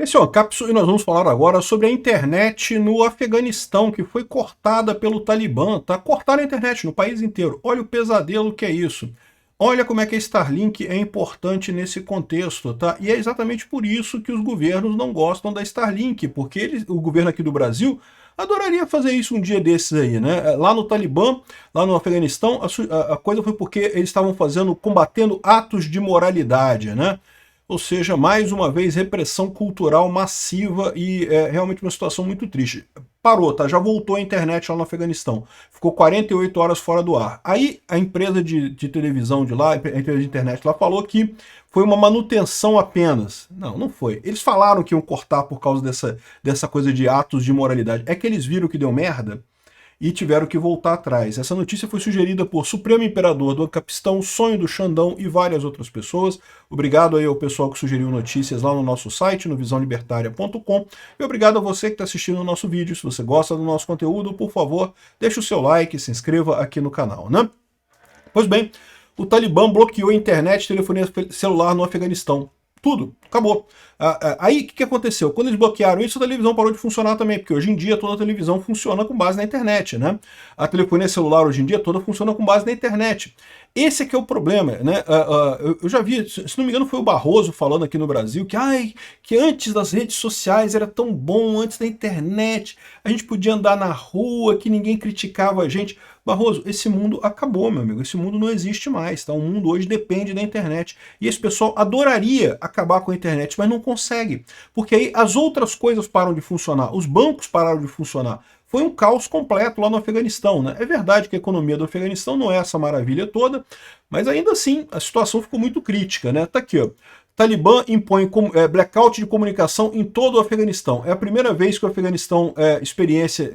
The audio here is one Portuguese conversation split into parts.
Esse é o Ancapsu e nós vamos falar agora sobre a internet no Afeganistão, que foi cortada pelo Talibã, tá? Cortaram a internet no país inteiro. Olha o pesadelo que é isso. Olha como é que a Starlink é importante nesse contexto, tá? E é exatamente por isso que os governos não gostam da Starlink, porque o governo aqui do Brasil adoraria fazer isso um dia desses aí, né? Lá no Talibã, lá no Afeganistão, a coisa foi porque eles estavam combatendo atos de moralidade, né? Ou seja, mais uma vez, repressão cultural massiva e é realmente uma situação muito triste. Parou, tá? Já voltou a internet lá no Afeganistão. Ficou 48 horas fora do ar. Aí a empresa de televisão de lá, a empresa de internet lá, falou que foi uma manutenção apenas. Não, não foi. Eles falaram que iam cortar por causa dessa coisa de atos de moralidade. É que eles viram que deu merda e tiveram que voltar atrás. Essa notícia foi sugerida por Supremo Imperador do Ancapistão, Sonho do Xandão e várias outras pessoas. Obrigado aí ao pessoal que sugeriu notícias lá no nosso site, no visãolibertaria.com. E obrigado a você que está assistindo o nosso vídeo. Se você gosta do nosso conteúdo, por favor, deixe o seu like, se inscreva aqui no canal, né? Pois bem, o Talibã bloqueou a internet e telefonia celular no Afeganistão. Tudo, acabou. Aí o que aconteceu? Quando eles bloquearam isso, a televisão parou de funcionar também, porque hoje em dia toda a televisão funciona com base na internet, né? A telefonia celular hoje em dia toda funciona com base na internet. Esse é que é o problema, né? Eu já vi, se não me engano foi o Barroso falando aqui no Brasil, que antes das redes sociais era tão bom, antes da internet, a gente podia andar na rua, que ninguém criticava a gente. Barroso, esse mundo acabou, meu amigo, esse mundo não existe mais, tá? O mundo hoje depende da internet. E esse pessoal adoraria acabar com a internet, mas não consegue, porque aí as outras coisas param de funcionar, os bancos pararam de funcionar. Foi um caos completo lá no Afeganistão, né? É verdade que a economia do Afeganistão não é essa maravilha toda, mas ainda assim a situação ficou muito crítica, né? Tá aqui, ó. Talibã impõe blackout de comunicação em todo o Afeganistão. É a primeira vez que o Afeganistão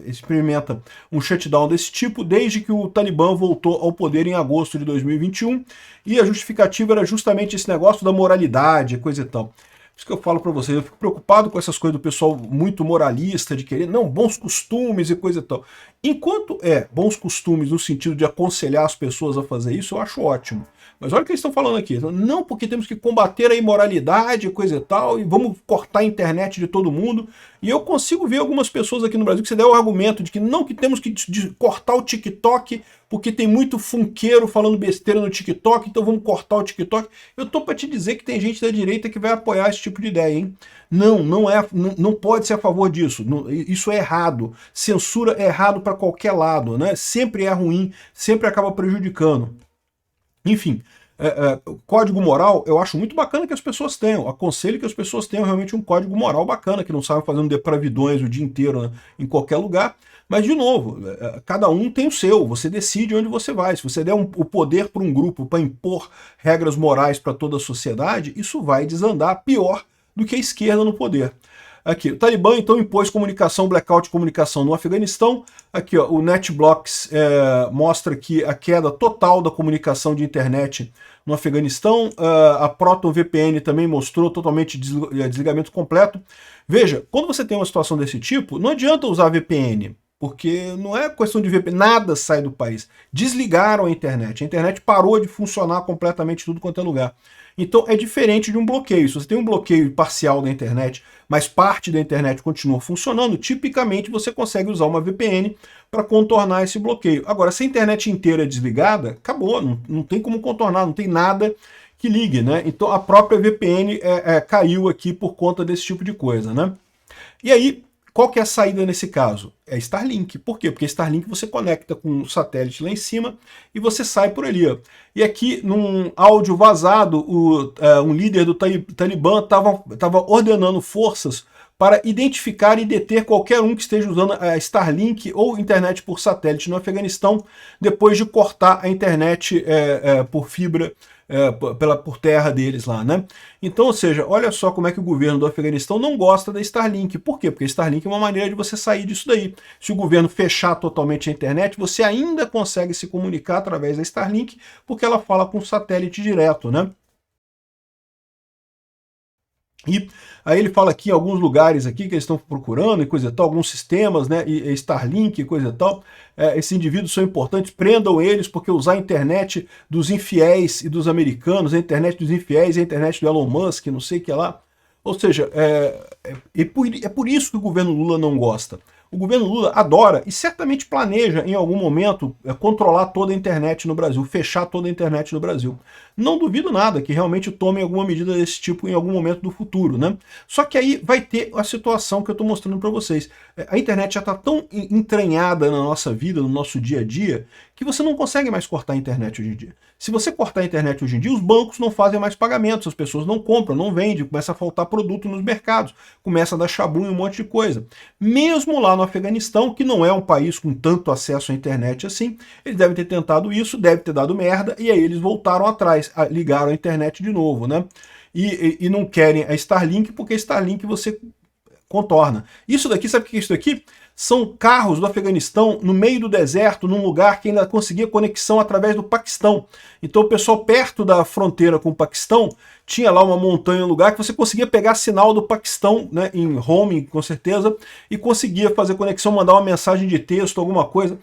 experimenta um shutdown desse tipo desde que o Talibã voltou ao poder em agosto de 2021, e a justificativa era justamente esse negócio da moralidade, coisa e tal. Isso que eu falo para vocês, eu fico preocupado com essas coisas do pessoal muito moralista, de querer, não, bons costumes e coisa e tal. Enquanto bons costumes no sentido de aconselhar as pessoas a fazer isso, eu acho ótimo. Mas olha o que eles estão falando aqui. Não, porque temos que combater a imoralidade, coisa e tal, e vamos cortar a internet de todo mundo. E eu consigo ver algumas pessoas aqui no Brasil que você der o argumento de que não, que temos que cortar o TikTok, porque tem muito funkeiro falando besteira no TikTok, então vamos cortar o TikTok. Eu tô para te dizer que tem gente da direita que vai apoiar esse tipo de ideia, hein? Não pode ser a favor disso. Isso é errado. Censura é errado para qualquer lado, né? Sempre é ruim, sempre acaba prejudicando. Enfim, código moral eu acho muito bacana que as pessoas tenham. Aconselho que as pessoas tenham realmente um código moral bacana, que não saiam fazendo depravidões o dia inteiro, né, em qualquer lugar. Mas, de novo, cada um tem o seu, você decide onde você vai. Se você der o poder para um grupo para impor regras morais para toda a sociedade, isso vai desandar pior do que a esquerda no poder. Aqui, o Talibã então impôs blackout de comunicação no Afeganistão. Aqui, ó, o NetBlocks mostra aqui a queda total da comunicação de internet no Afeganistão. A Proton VPN também mostrou totalmente desligamento completo. Veja, quando você tem uma situação desse tipo, não adianta usar VPN, porque não é questão de VPN, nada sai do país. Desligaram a internet parou de funcionar completamente tudo quanto é lugar. Então é diferente de um bloqueio. Se você tem um bloqueio parcial da internet, mas parte da internet continua funcionando, tipicamente você consegue usar uma VPN para contornar esse bloqueio. Agora, se a internet inteira é desligada, acabou, não tem como contornar, não tem nada que ligue, né? Então a própria VPN caiu aqui por conta desse tipo de coisa, né? E aí, qual que é a saída nesse caso? É Starlink. Por quê? Porque Starlink você conecta com um satélite lá em cima e você sai por ali. Ó. E aqui, num áudio vazado, um líder do Talibã estava ordenando forças para identificar e deter qualquer um que esteja usando a Starlink ou internet por satélite no Afeganistão, depois de cortar a internet por fibra por terra deles lá, né? Então, ou seja, olha só como é que o governo do Afeganistão não gosta da Starlink. Por quê? Porque a Starlink é uma maneira de você sair disso daí. Se o governo fechar totalmente a internet, você ainda consegue se comunicar através da Starlink, porque ela fala com satélite direto, né? E aí ele fala aqui em alguns lugares aqui que eles estão procurando e coisa e tal, alguns sistemas, né, e Starlink e coisa e tal. Esses indivíduos são importantes, prendam eles, porque usar a internet dos infiéis e dos americanos, a internet dos infiéis, a internet do Elon Musk, não sei o que lá. Ou seja, é por isso que o governo Lula não gosta. O governo Lula adora e certamente planeja em algum momento controlar toda a internet no Brasil, fechar toda a internet no Brasil. Não duvido nada que realmente tomem alguma medida desse tipo em algum momento do futuro, né? Só que aí vai ter a situação que eu estou mostrando para vocês. A internet já está tão entranhada na nossa vida, no nosso dia a dia, que você não consegue mais cortar a internet hoje em dia. Se você cortar a internet hoje em dia, os bancos não fazem mais pagamentos, as pessoas não compram, não vendem, começa a faltar produto nos mercados, começa a dar chabu em um monte de coisa. Mesmo lá no Afeganistão, que não é um país com tanto acesso à internet assim, eles devem ter tentado isso, deve ter dado merda, e aí eles voltaram atrás, ligaram a internet de novo, né? E não querem a Starlink, porque a Starlink você contorna. Isso daqui, sabe o que é isso daqui? São carros do Afeganistão no meio do deserto, num lugar que ainda conseguia conexão através do Paquistão. Então o pessoal perto da fronteira com o Paquistão tinha lá uma montanha, um lugar que você conseguia pegar sinal do Paquistão, né, em roaming com certeza, e conseguia fazer conexão, mandar uma mensagem de texto, alguma coisa.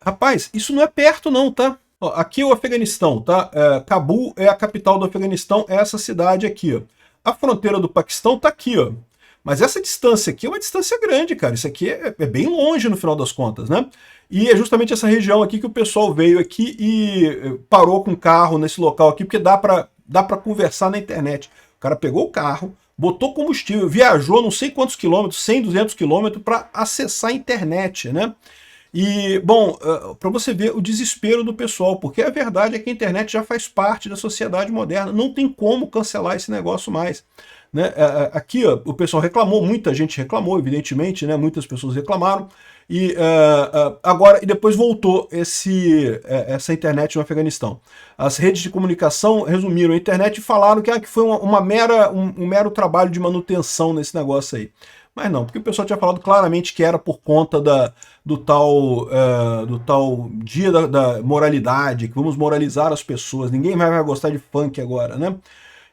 Rapaz, isso não é perto não, tá? Ó, aqui é o Afeganistão, tá? Cabul é a capital do Afeganistão, é essa cidade aqui, ó. A fronteira do Paquistão tá aqui, ó. Mas essa distância aqui é uma distância grande, cara. Isso aqui é bem longe no final das contas, né? E é justamente essa região aqui que o pessoal veio aqui e parou com o carro nesse local aqui, porque dá pra conversar na internet. O cara pegou o carro, botou combustível, viajou não sei quantos quilômetros, 100, 200 quilômetros para acessar a internet, né? E, bom, para você ver o desespero do pessoal, porque a verdade é que a internet já faz parte da sociedade moderna, não tem como cancelar esse negócio mais. Né? Aqui ó, o pessoal reclamou, muita gente reclamou, evidentemente, né? Muitas pessoas reclamaram, e agora e depois voltou essa internet no Afeganistão. As redes de comunicação resumiram a internet e falaram que foi um mero trabalho de manutenção nesse negócio aí. Mas não, porque o pessoal tinha falado claramente que era por conta do tal dia da moralidade, que vamos moralizar as pessoas, ninguém mais vai gostar de funk agora, né?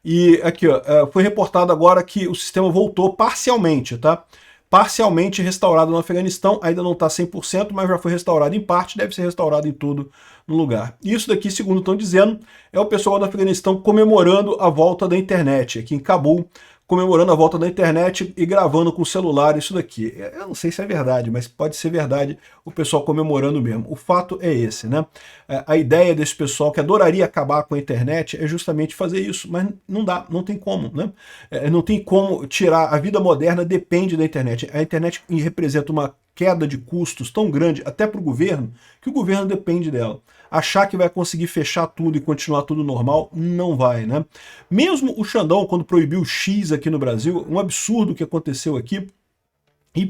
E aqui, ó, foi reportado agora que o sistema voltou parcialmente, tá? Parcialmente restaurado no Afeganistão, ainda não está 100%, mas já foi restaurado em parte, deve ser restaurado em tudo no lugar. Isso daqui, segundo estão dizendo, é o pessoal do Afeganistão comemorando a volta da internet, aqui em Cabul, comemorando a volta da internet e gravando com o celular isso daqui. Eu não sei se é verdade, mas pode ser verdade o pessoal comemorando mesmo. O fato é esse, né? A ideia desse pessoal que adoraria acabar com a internet é justamente fazer isso, mas não dá, não tem como, né? Não tem como tirar, a vida moderna depende da internet. A internet representa uma queda de custos tão grande, até para o governo, que o governo depende dela. Achar que vai conseguir fechar tudo e continuar tudo normal, não vai, né? Mesmo o Xandão, quando proibiu o X aqui no Brasil, um absurdo que aconteceu aqui,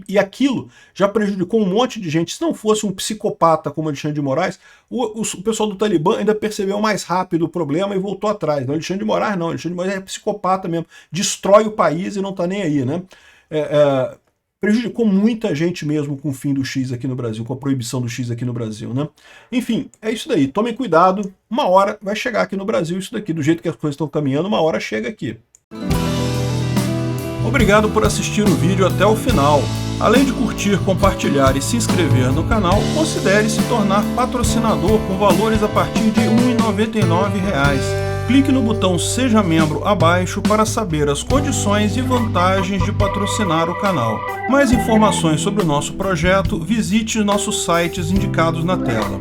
e aquilo já prejudicou um monte de gente. Se não fosse um psicopata como Alexandre de Moraes, o pessoal do Talibã ainda percebeu mais rápido o problema e voltou atrás. Não, Alexandre de Moraes não, Alexandre de Moraes é psicopata mesmo, destrói o país e não tá nem aí, né? Prejudicou muita gente mesmo com o fim do X aqui no Brasil, com a proibição do X aqui no Brasil, né? Enfim, é isso daí. Tomem cuidado, uma hora vai chegar aqui no Brasil isso daqui. Do jeito que as coisas estão caminhando, uma hora chega aqui. Obrigado por assistir o vídeo até o final. Além de curtir, compartilhar e se inscrever no canal, considere se tornar patrocinador com valores a partir de R$ 1,99. Clique no botão Seja Membro abaixo para saber as condições e vantagens de patrocinar o canal. Mais informações sobre o nosso projeto, visite nossos sites indicados na tela.